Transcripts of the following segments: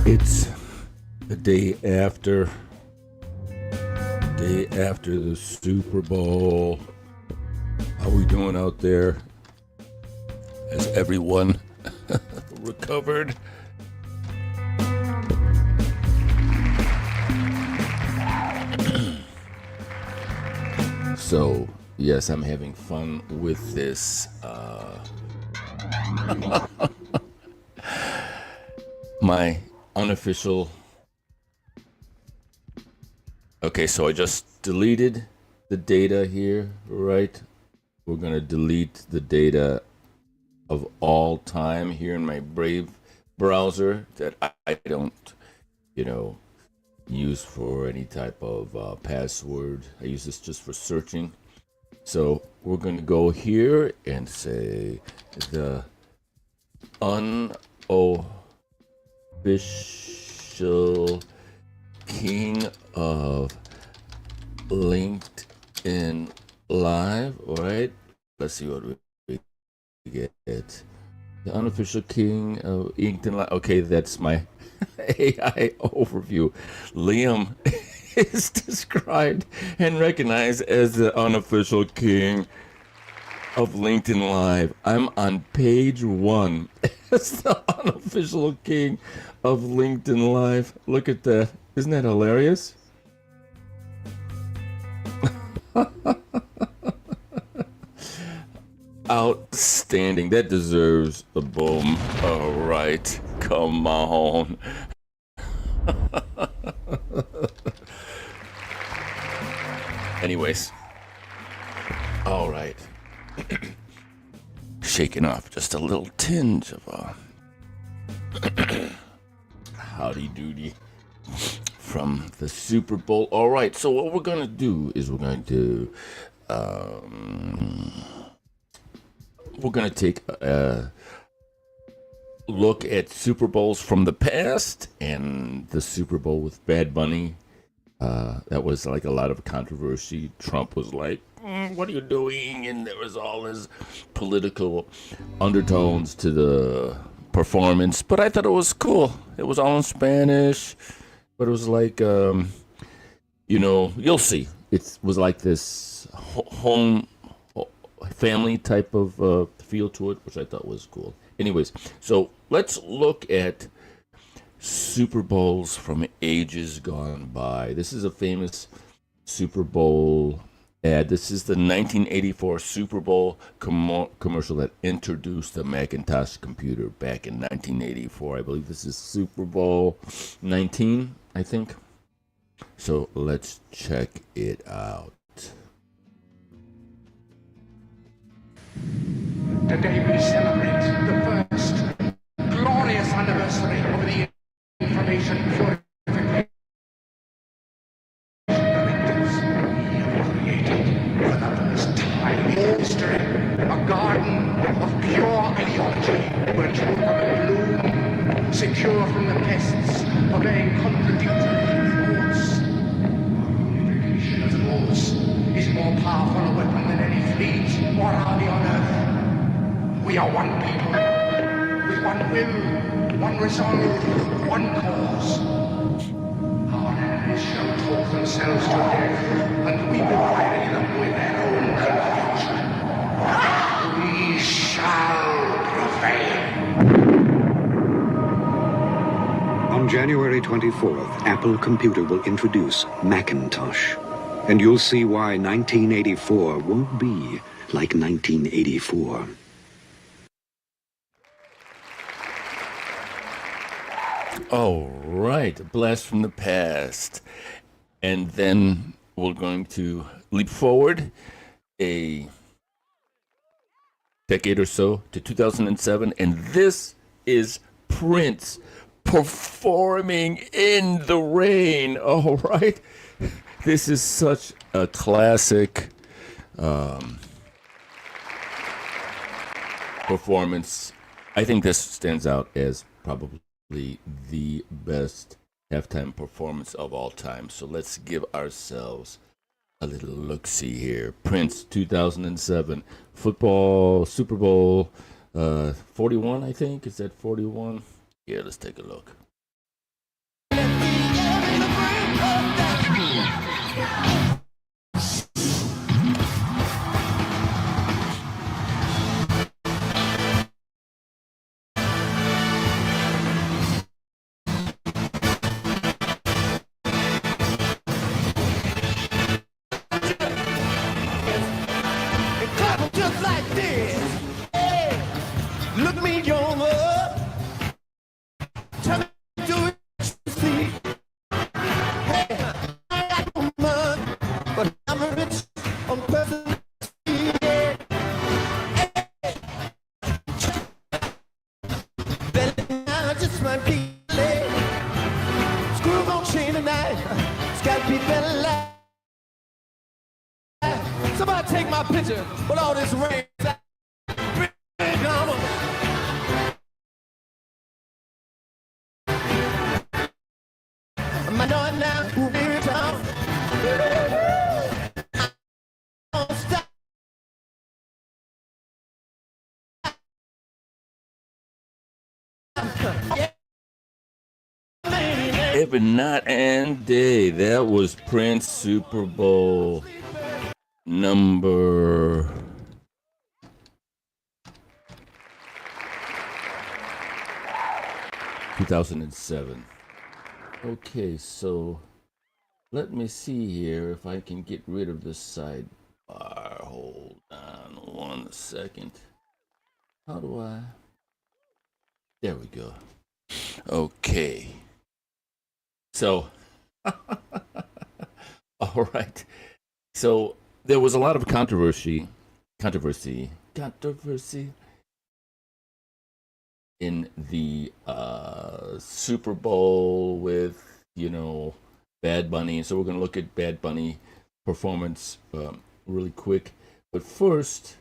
It's the day after the Super Bowl. How we doing out there? Has everyone recovered? So, yes, I'm having fun with this. My unofficial. Okay, so I just deleted the data here, right? We're going to delete the data of all time here in my Brave browser that I don't, use for any type of password. I use this just for searching. So we're going to go here and say the unofficial king of LinkedIn Live. All right, let's see what we get. The unofficial king of LinkedIn Live. Okay, that's my AI overview. Liam is described and recognized as the unofficial king of LinkedIn Live. I'm on page 1 as the unofficial king of LinkedIn Live. Look at that. Isn't that hilarious? Outstanding. That deserves a boom. All right. Come on. Anyways. All right. Shaking off just a little tinge of howdy doody from the Super Bowl. All right, so what we're going to do is we're going to take a look at Super Bowls from the past, and the Super Bowl with Bad Bunny. That was like a lot of controversy. Trump was like, what are you doing? And there was all this political undertones to the performance, but I thought it was cool. It was all in Spanish, but it was like, you'll see. It was like this home family type of feel to it, which I thought was cool. Anyways, so let's look at Super Bowls from ages gone by. This is a famous Super Bowl ad. This is the 1984 Super Bowl commercial that introduced the Macintosh computer back in 1984. I believe this is Super Bowl 19, I think. So let's check it out. Today we celebrate the first glorious anniversary of the information purification directives we have created for the first time in history. A garden of pure ideology where children bloom, secure from the pests, obeying contradictory thoughts. Unification of thoughts is more powerful a weapon than any fleet or army on earth. We are one people, with one will, one resolve, one cause. Our enemies shall talk themselves to death, and we will bury them with their own confusion. We shall prevail. On January 24th, Apple Computer will introduce Macintosh. And you'll see why 1984 won't be like 1984. All right, a blast from the past. And then we're going to leap forward a decade or so to 2007. And this is Prince performing in the rain. All right. This is such a classic performance. I think this stands out as probably the best halftime performance of all time. So let's give ourselves a little look-see here. Prince, 2007, football, Super Bowl 41, I think. Is that 41? Yeah, let's take a look. And clap 'em just like this. Hey, look me over. Tell me, do it, see. Hey, I got no money, but I'm rich on person. Yeah. Hey, belly now just might be late. Screws on chain tonight. It's gotta be belly. Somebody take my picture with all this rain. I know it now, who be town. Don't stop. Every night and day. That was Prince, Super Bowl number 2007. Okay, so let me see here if I can get rid of this sidebar. Hold on 1 second. How do I? There we go. Okay. So, all right. So there was a lot of controversy in the Super Bowl with, Bad Bunny. So we're going to look at Bad Bunny performance really quick. But first,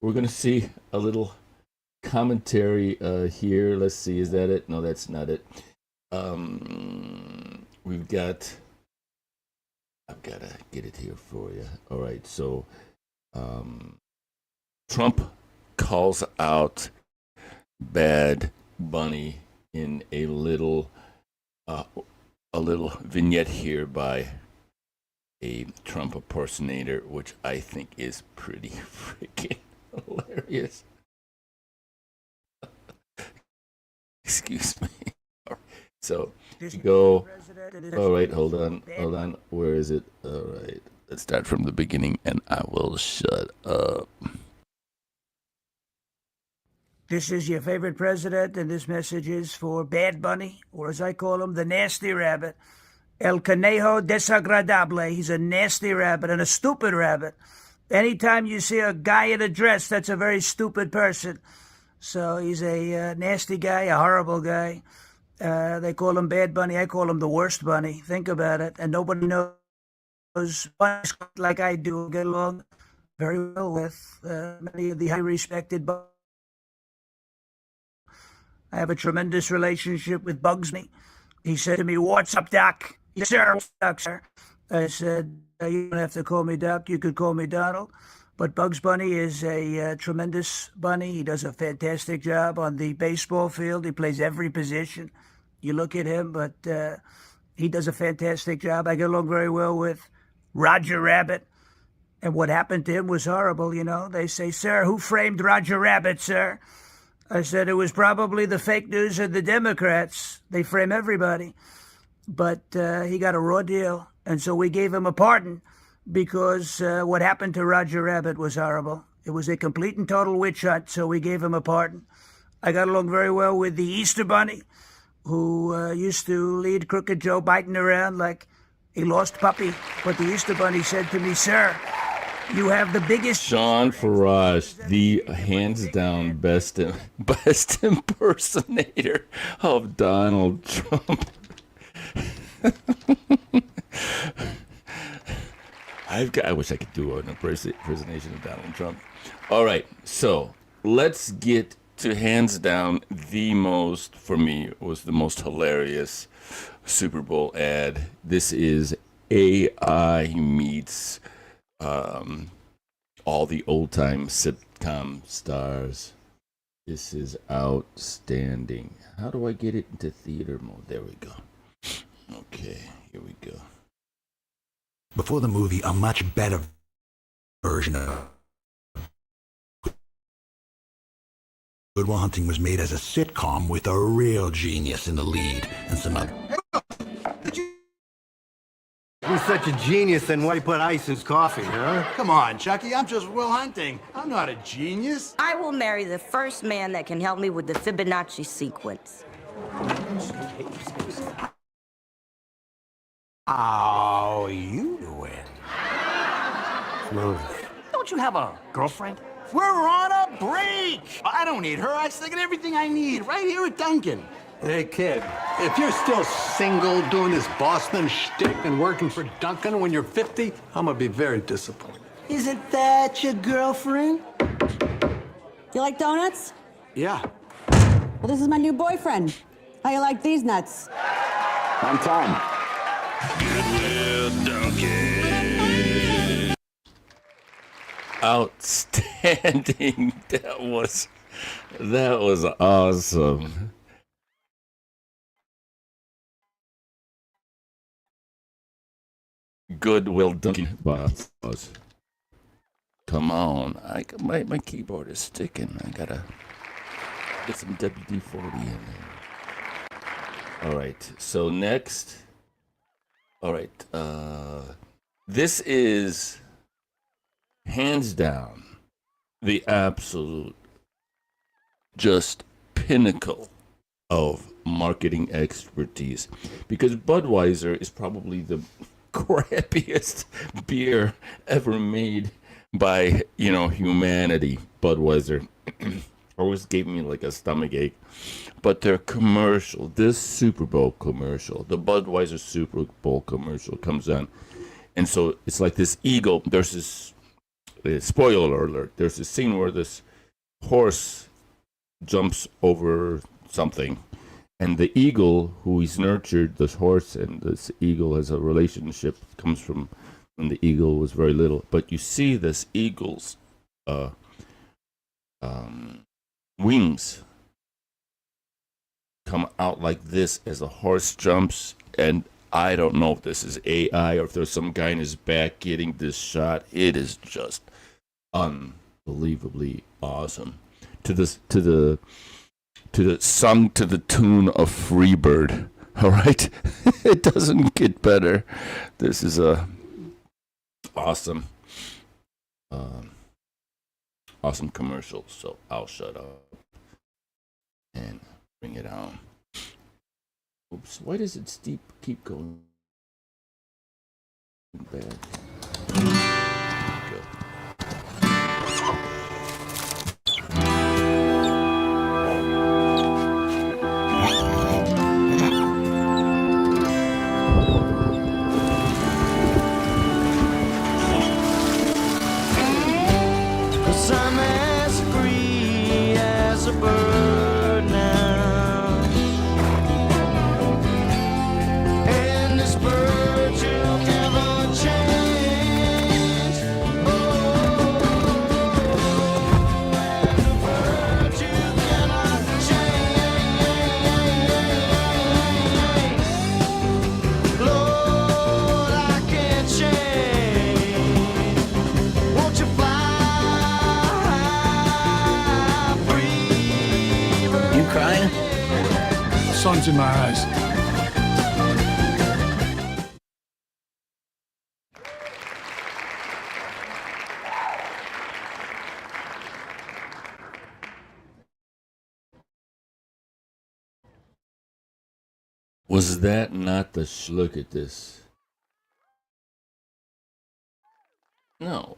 we're going to see a little commentary here. Let's see, is that it? No, that's not it. We've got, I've got to get it here for you. All right, so Trump calls out Bad Bunny in a little vignette here by a Trump impersonator, which I think is pretty freaking hilarious. Excuse me. So go. All right, hold on. Where is it? All right, let's start from the beginning, and I will shut up. This is your favorite president, and this message is for Bad Bunny, or as I call him, the nasty rabbit. El Conejo Desagradable. He's a nasty rabbit and a stupid rabbit. Anytime you see a guy in a dress, that's a very stupid person. So he's a nasty guy, a horrible guy. They call him Bad Bunny. I call him the worst bunny. Think about it. And nobody knows bunnies like I do get along very well with many of the highly respected bunnies. I have a tremendous relationship with Bugs Bunny. He said to me, "What's up, Doc?" "Yes, sir. What's up, sir?" I said, "You don't have to call me Doc. You could call me Donald." But Bugs Bunny is a tremendous bunny. He does a fantastic job on the baseball field. He plays every position. You look at him, but he does a fantastic job. I get along very well with Roger Rabbit. And what happened to him was horrible, They say, "Sir, who framed Roger Rabbit, sir?" I said, "It was probably the fake news and the Democrats. They frame everybody." But he got a raw deal. And so we gave him a pardon because what happened to Roger Rabbit was horrible. It was a complete and total witch hunt, so we gave him a pardon. I got along very well with the Easter Bunny, who used to lead Crooked Joe Biden around like a lost puppy. But the Easter Bunny said to me, "Sir, you have the biggest..." Sean Farage, the hands down best impersonator of Donald Trump. I wish I could do an impersonation of Donald Trump. All right, so let's get to hands down for me, was the most hilarious Super Bowl ad. This is AI meets all the old-time sitcom stars. This is outstanding. How do I get it into theater mode? There we go. Okay, here we go. before the movie, a much better version of Good Will Hunting was made as a sitcom with a real genius in the lead and some other. He's such a genius, then why he put ice in his coffee, huh? Come on, Chucky, I'm just Will Hunting. I'm not a genius. I will marry the first man that can help me with the Fibonacci sequence. How you doing? Smooth. Don't you have a girlfriend? We're on a break. I don't need her. I still get everything I need right here at Dunkin'. Hey, kid, if you're still single, doing this Boston shtick and working for Dunkin' when you're 50, I'm gonna be very disappointed. Isn't that your girlfriend? You like donuts? Yeah. Well, this is my new boyfriend. How you like these nuts? On time. Outstanding. That was awesome. Good Will Dunking boss. Come on. My keyboard is sticking. I gotta get some WD-40 in there. Alright, so next. Alright, this is hands down the absolute just pinnacle of marketing expertise, because Budweiser is probably the crappiest beer ever made by humanity. Budweiser always gave me like a stomach ache, but their commercial, this Super Bowl commercial, the Budweiser Super Bowl commercial comes on, and so it's like this eagle. There's this spoiler alert, there's this scene where this horse jumps over something, and the eagle who he's nurtured, this horse and this eagle has a relationship, comes from when the eagle was very little. But you see this eagle's wings come out like this as the horse jumps, and I don't know if this is AI or if there's some guy in his back getting this shot. It is just unbelievably awesome. Sung to the tune of Freebird. All right, it doesn't get better. This is a awesome commercial. So I'll shut up and bring it on. Oops, why does it keep going bad? Good. I'm as free as a bird now, and this bird will never change. Oh, and the bird you cannot change. Lord, I can't change. Won't you fly? Crying? Sun's in my eyes. Was that not the look at this? No.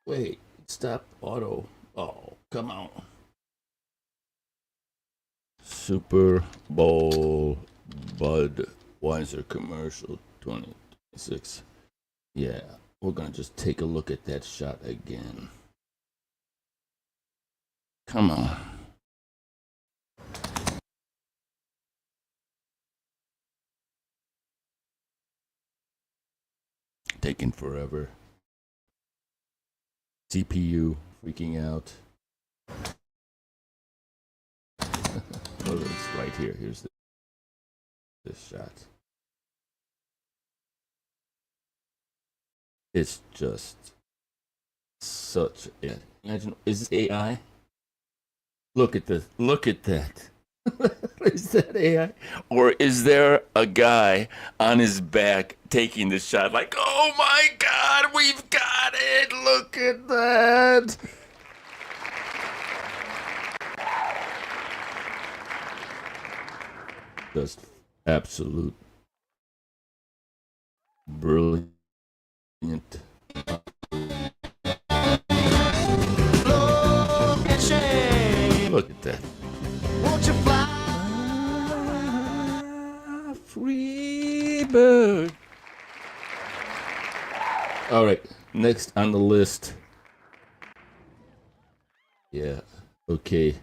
Wait. Stop auto. Oh, come on. Super Bowl Budweiser commercial 2026. Yeah, we're gonna just take a look at that shot again. Come on. Taking forever. CPU freaking out. Oh, it's right here. Here's this shot. It's just such a. Imagine, is this AI? Look at this. Look at that. Is that AI? Or is there a guy on his back taking the shot like, oh my God, we've got it. Look at that. Just absolute brilliant. Look at that. Won't you fly? Free bird. All right, next on the list. Yeah, okay.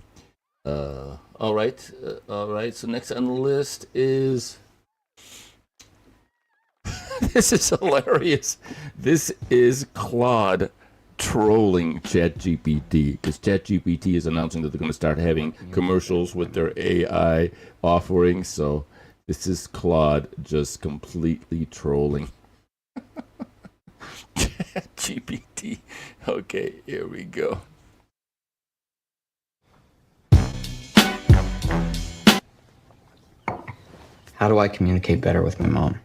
All right. So next on the list is. This is hilarious. This is Claude trolling ChatGPT, because ChatGPT is announcing that they're going to start having commercials with their AI offering. So this is Claude just completely trolling ChatGPT. Okay, here we go. How do I communicate better with my mom?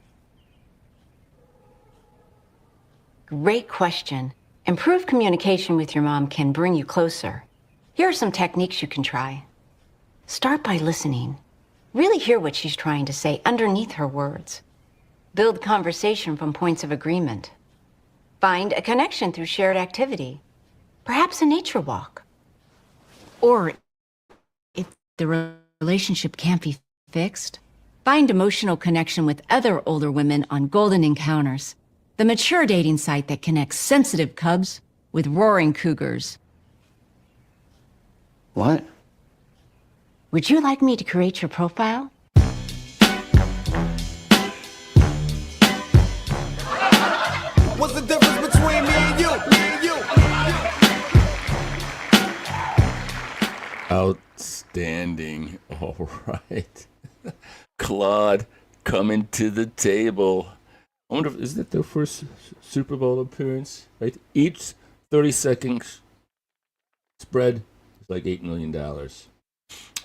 Great question. Improved communication with your mom can bring you closer. Here are some techniques you can try. Start by listening. Really hear what she's trying to say underneath her words. Build conversation from points of agreement. Find a connection through shared activity, perhaps a nature walk. Or if the relationship can't be fixed, find emotional connection with other older women on Golden Encounters, the mature dating site that connects sensitive cubs with roaring cougars. What? Would you like me to create your profile? What's the difference between me and you? Outstanding. All right. Claude coming to the table. I wonder if, is that their first Super Bowl appearance? Right? Each 30 seconds spread is like $8 million.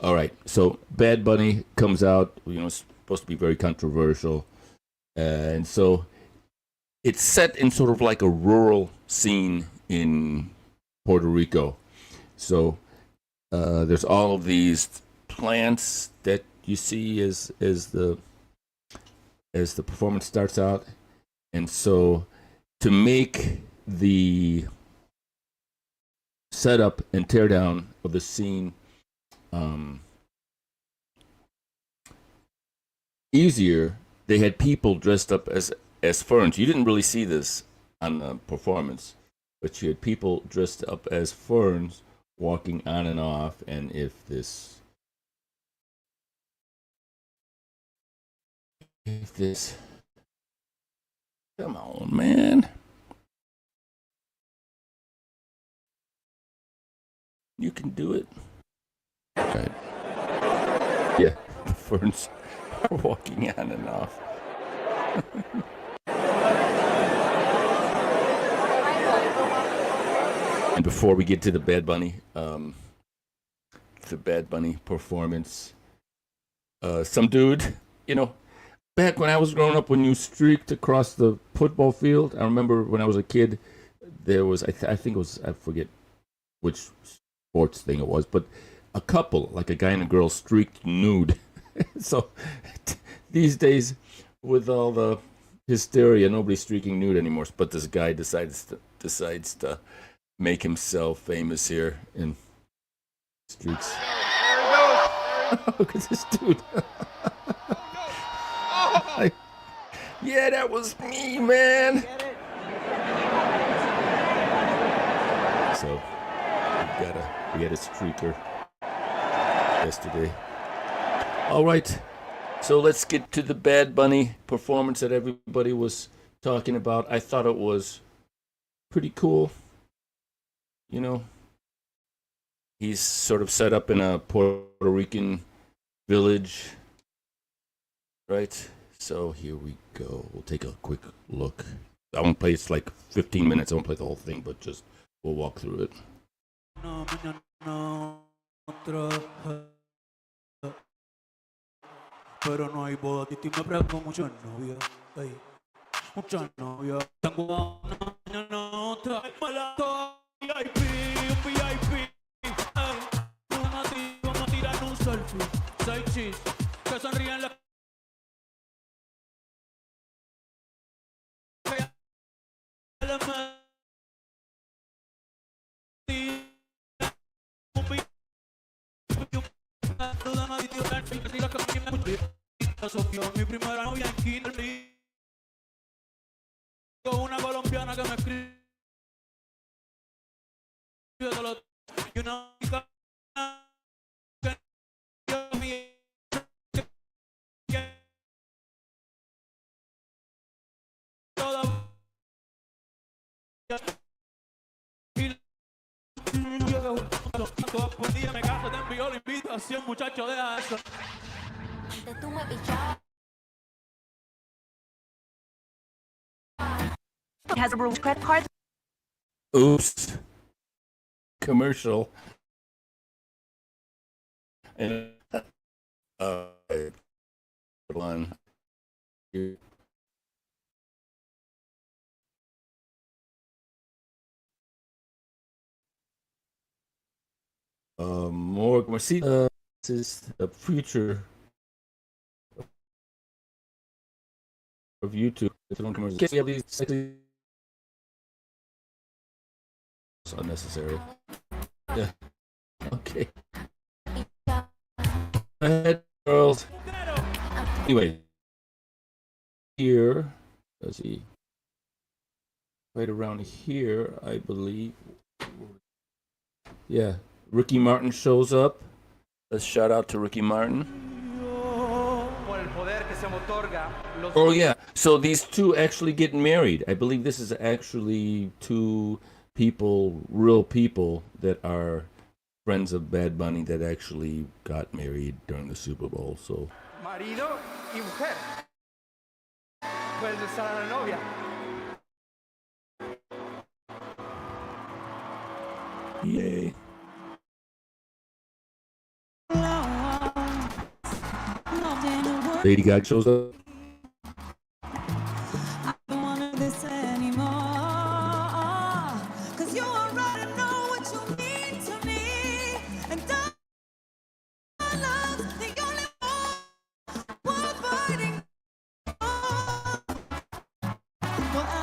All right. So Bad Bunny comes out, it's supposed to be very controversial. And so it's set in sort of like a rural scene in Puerto Rico. So there's all of these plants that you see as the performance starts out. And so to make the setup and teardown of the scene easier, they had people dressed up as ferns. You didn't really see this on the performance, but you had people dressed up as ferns walking on and off. And if this come on, man. You can do it. Right. Yeah, the ferns are walking on and off. And before we get to the Bad Bunny performance, some dude, back when I was growing up, when you streaked across the football field, I remember when I was a kid, there was, I think it was, I forget which sports thing it was, but a couple, like a guy and a girl, streaked nude. So these days, with all the hysteria, nobody's streaking nude anymore. But this guy decides to make himself famous here in streaks. Look at this dude. Yeah, that was me, man. So we had a streaker yesterday. All right, so let's get to the Bad Bunny performance that everybody was talking about. I thought it was pretty cool. He's sort of set up in a Puerto Rican village, right? So here we go. We'll take a quick look. I won't play. It's like 15 minutes. I won't play the whole thing, but just we'll walk through it. Pero no hay boda, Titi me pregunto muchas novias, muchas novias. Tengo una, mañana otra, me la doy, VIP, un VIP. Vamos a tirar un selfie, 6 chis, que sonríen la... Mi primera novia en kinder, una colombiana que me escribe y una que me caso, te envió la invitación, muchacho, deja eso. Has a credit card. Oops. Commercial. And one. More. See, this is the future of YouTube. We have these sexy. It's unnecessary. Yeah. Okay. Go ahead, girls. Anyway, here, let's see. Right around here, I believe. Yeah, Ricky Martin shows up. Let's shout out to Ricky Martin. Oh yeah, so these two actually get married. I believe this is actually two people, real people that are friends of Bad Bunny that actually got married during the Super Bowl. So marido y mujer. Puedes besar a la novia. yay. Lady Gaga shows up.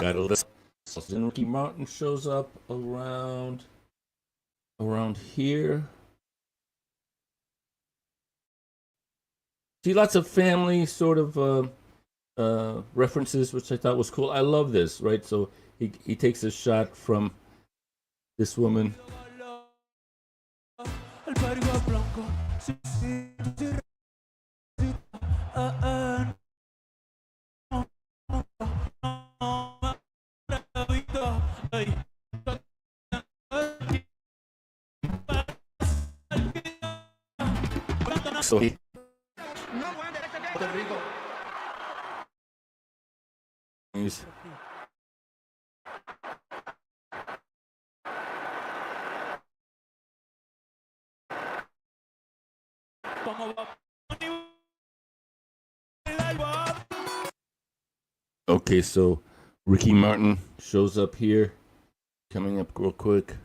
Got a list. Then Ricky Martin shows up around here. See, lots of family sort of references, which I thought was cool. I love this, right? So he takes a shot from this woman. So he okay, so Ricky Martin shows up here, coming up real quick.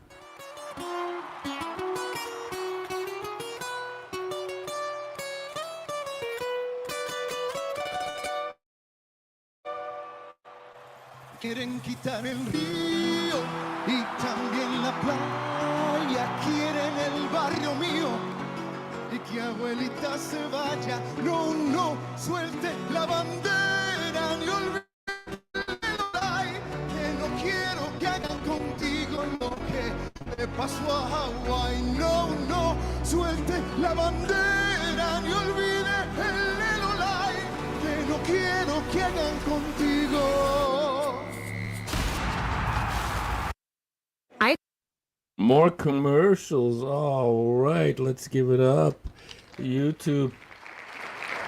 Quieren quitar el río y también la playa, quieren el barrio mío y que abuelita se vaya. No, no, suelte la bandera ni olvide que no quiero que hagan contigo lo que le pasó a Hawái. No, no, suelte la bandera ni olvide el Lelolai, que no quiero que hagan contigo. More commercials. All right, let's give it up. YouTube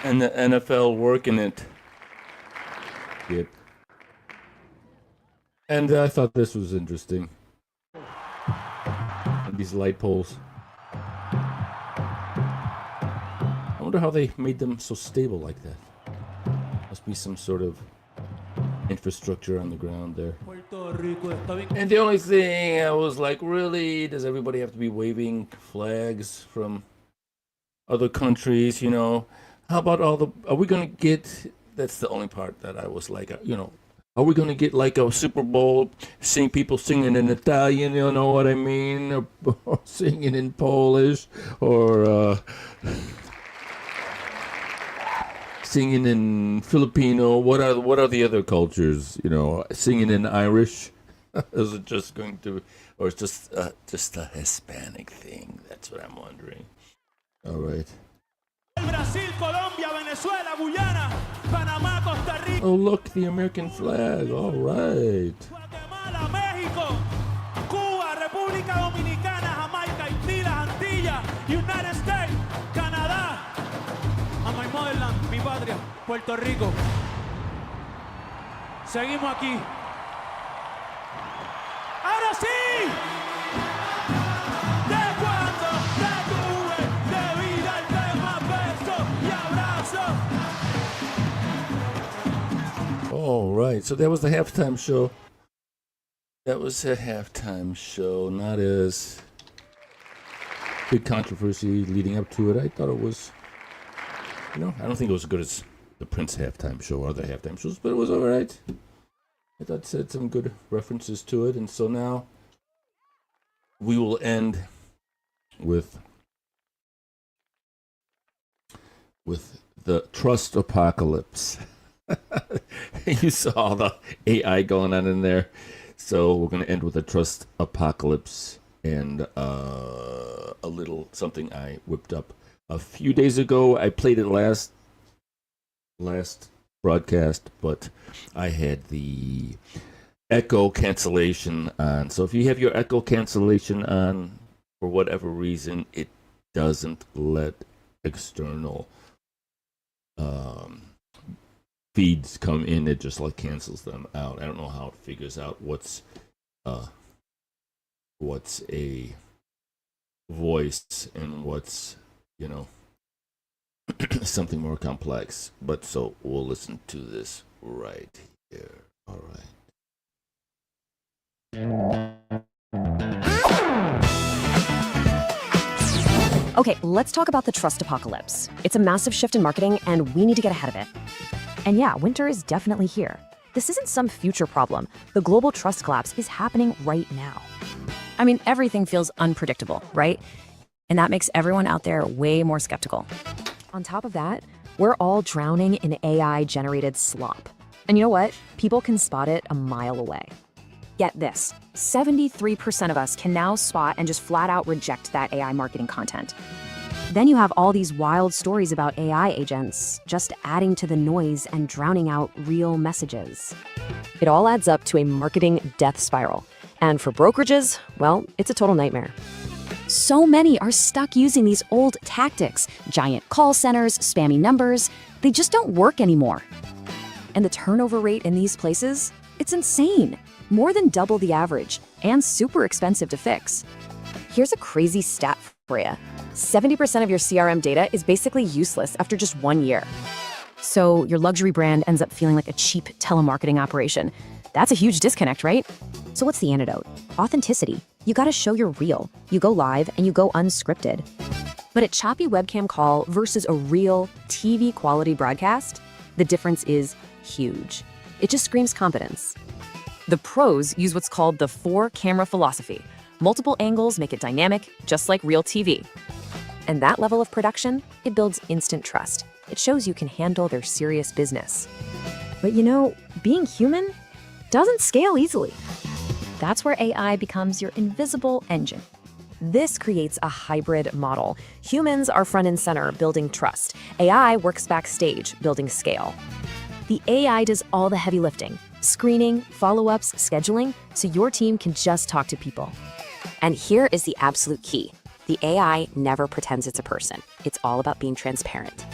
and the NFL working it. Yep. And I thought this was interesting. These light poles. I wonder how they made them so stable like that. Must be some sort of infrastructure on the ground there. And the only thing I was like, really, does everybody have to be waving flags from other countries? You know, how about all the? Are we gonna get? That's the only part that I was like, you know, are we gonna get like a Super Bowl, people singing in Italian? You know what I mean, or singing in Polish, or singing in Filipino? What are the other cultures? You know, singing in Irish? Is it just going to, or it's just a Hispanic thing? That's what I'm wondering. All right. Brasil, Colombia, Venezuela, Guyana, Panamá, Costa Rica. Oh, look, the American flag. All right. Guatemala, México, Cuba, República Dominicana, Jamaica, Haití, las Antillas, United States, Canadá, and my motherland, mi patria, Puerto Rico. Seguimos aquí. ¡Ahora sí! De cuando te tuve, debí darte más besos y abrazos. All right. So that was the halftime show. That was a halftime show. Not as big controversy leading up to it. I thought it was, you know, I don't think it was as good as the Prince halftime show or other halftime shows, but it was all right. I thought it said some good references to it. And so now we will end with the trust apocalypse. You saw the AI going on in there. So we're going to end with a trust apocalypse and a little something I whipped up a few days ago. I played it last broadcast, but I had the echo cancellation on. So if you have your echo cancellation on for whatever reason, it doesn't let external feeds come in. It just like cancels them out. I don't know how it figures out what's a voice and what's, you know, something more complex. But so we'll listen to this right here. All right. Okay, let's talk about the trust apocalypse. It's a massive shift in marketing, and we need to get ahead of it. And yeah, winter is definitely here. This isn't some future problem. The global trust collapse is happening right now. I mean, everything feels unpredictable, right? And that makes everyone out there way more skeptical. On top of that, we're all drowning in AI-generated slop. And you know what? People can spot it a mile away. Get this, 73% of us can now spot and just flat out reject that AI marketing content. Then you have all these wild stories about AI agents just adding to the noise and drowning out real messages. It all adds up to a marketing death spiral. And for brokerages, well, it's a total nightmare. So many are stuck using these old tactics, giant call centers, spammy numbers. They just don't work anymore. And the turnover rate in these places, it's insane. More than double the average, and super expensive to fix. Here's a crazy stat for you. 70% of your CRM data is basically useless after just 1 year. So your luxury brand ends up feeling like a cheap telemarketing operation. That's a huge disconnect, right? So what's the antidote? Authenticity. You gotta show you're real. You go live and you go unscripted. But a choppy webcam call versus a real TV quality broadcast, the difference is huge. It just screams competence. The pros use what's called the 4-camera philosophy. Multiple angles make it dynamic, just like real TV. And that level of production, it builds instant trust. It shows you can handle their serious business. But you know, being human doesn't scale easily. That's where AI becomes your invisible engine. This creates a hybrid model. Humans are front and center, building trust. AI works backstage, building scale. The AI does all the heavy lifting, screening, follow-ups, scheduling, so your team can just talk to people. And here is the absolute key. The AI never pretends it's a person. It's all about being transparent.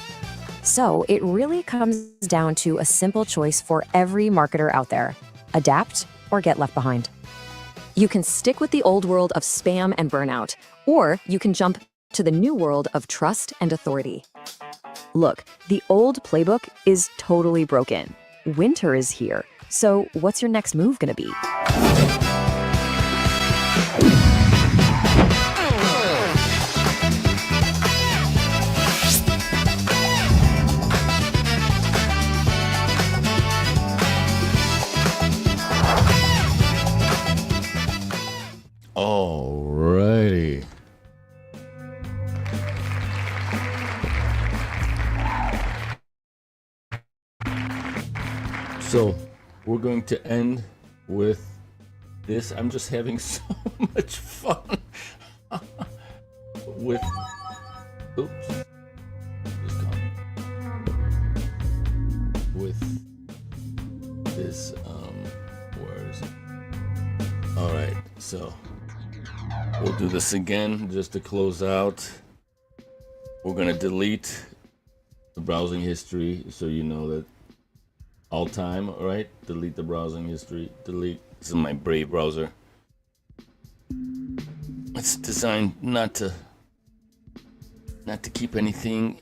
So it really comes down to a simple choice for every marketer out there. Adapt or get left behind. You can stick with the old world of spam and burnout, or you can jump to the new world of trust and authority. Look, the old playbook is totally broken. Winter is here, so what's your next move gonna be? Alrighty. So we're going to end with this. I'm just having so much fun with. Oops. Just gone. With this. Where is it? All right. So we'll do this again just to close out. We're gonna delete the browsing history, so you know that. All time, all right? Delete the browsing history. Delete. This is my Brave browser. It's designed not to keep anything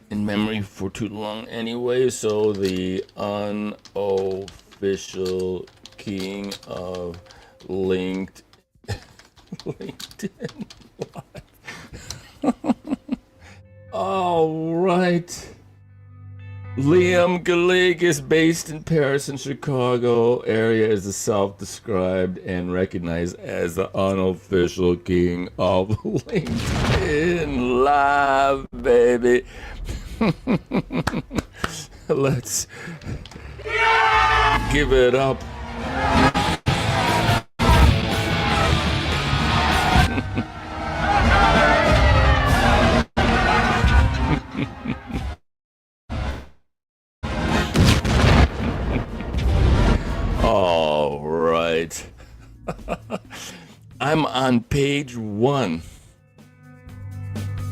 in memory for too long anyway. So the unofficial king of LinkedIn Live. All right. Liam Gallagher is based in Paris and Chicago area, is the self-described and recognized as the unofficial king of LinkedIn Live, baby. Let's give it up. All right. I'm on page 1.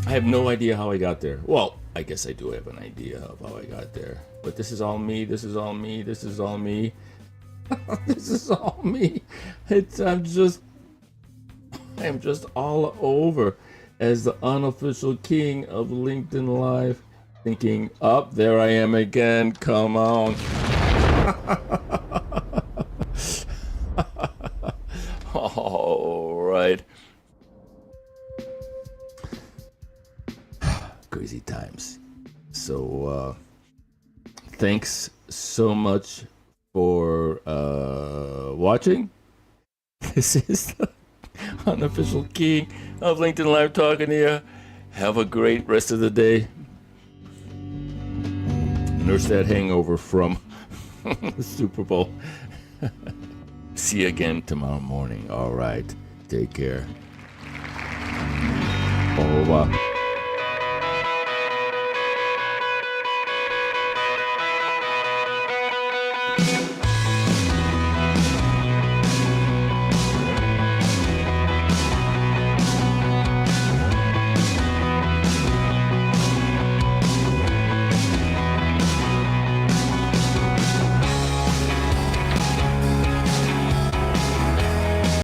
I have no idea how I got there. Well, I guess I do have an idea of how I got there. But this is all me. This is all me. This is all me. This is all me. I'm just all over as the unofficial king of LinkedIn Live, thinking, up there I am again. Come on. All right. Crazy times. So, thanks so much for watching. This is the unofficial king of LinkedIn Live talking to you. Have a great rest of the day. Nurse that hangover from the Super Bowl. See you again tomorrow morning. All right. Take care. Au revoir.